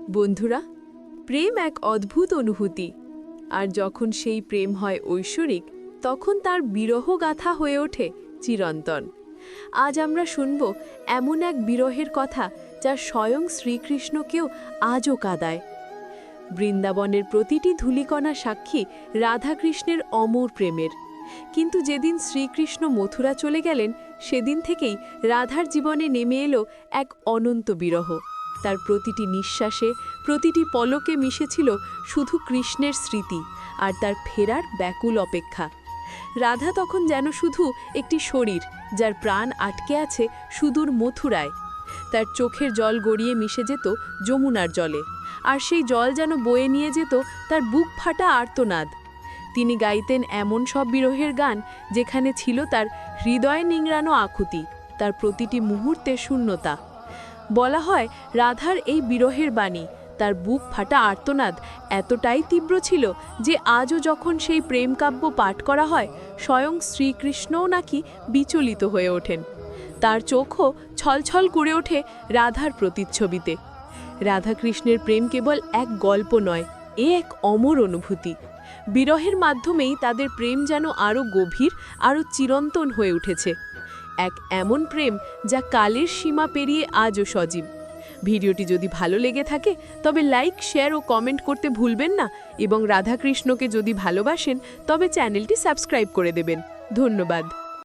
বন্ধুরা, প্রেম এক অদ্ভুত অনুভূতি, আর যখন সেই প্রেম হয় ঐশ্বরিক তখন তার বিরহগাথা হয়ে ওঠে চিরন্তন। আজ আমরা শুনব এমন এক বিরহের কথা যা স্বয়ং শ্রীকৃষ্ণকেও আজও কাঁদায়। বৃন্দাবনের প্রতিটি ধূলিকণা সাক্ষী রাধাকৃষ্ণের অমর প্রেমের। কিন্তু যেদিন শ্রীকৃষ্ণ মথুরা চলে গেলেন, সেদিন থেকেই রাধার জীবনে নেমে এলো এক অনন্ত বিরহ। তার প্রতিটি নিঃশ্বাসে, প্রতিটি পলকে মিশেছিল শুধু কৃষ্ণের স্মৃতি আর তার ফেরার ব্যাকুল অপেক্ষা। রাধা তখন যেন শুধু একটি শরীর, যার প্রাণ আটকে আছে সুদূর মথুরায়। তার চোখের জল গড়িয়ে মিশে যেত যমুনার জলে, আর সেই জল যেন বয়ে নিয়ে যেত তার বুক ফাটা আর্তনাদ। তিনি গাইতেন এমন সব বিরহের গান যেখানে ছিল তার হৃদয়ে নিংড়ানো আকুতি, তার প্রতিটি মুহূর্তে শূন্যতা। বলা হয়, রাধার এই বিরহের বাণী, তার বুক ফাটা আর্তনাদ এতটাই তীব্র ছিল যে আজও যখন সেই প্রেমকাব্য পাঠ করা হয়, স্বয়ং শ্রীকৃষ্ণও নাকি বিচলিত হয়ে ওঠেন। তার চোখও ছলছল করে ওঠে রাধার প্রতিচ্ছবিতে। রাধাকৃষ্ণের প্রেম কেবল এক গল্প নয়, এ এক অমর অনুভূতি। বিরহের মাধ্যমেই তাদের প্রেম যেন আরও গভীর, আরও চিরন্তন হয়ে উঠেছে। এক এমন প্রেম যা কালের সীমা পেরিয়ে আজও সজীব। ভিডিওটি যদি ভালো লেগে থাকে তবে লাইক, শেয়ার ও কমেন্ট করতে ভুলবেন না, এবং রাধাকৃষ্ণকে যদি ভালোবাসেন তবে চ্যানেলটি সাবস্ক্রাইব করে দেবেন। ধন্যবাদ।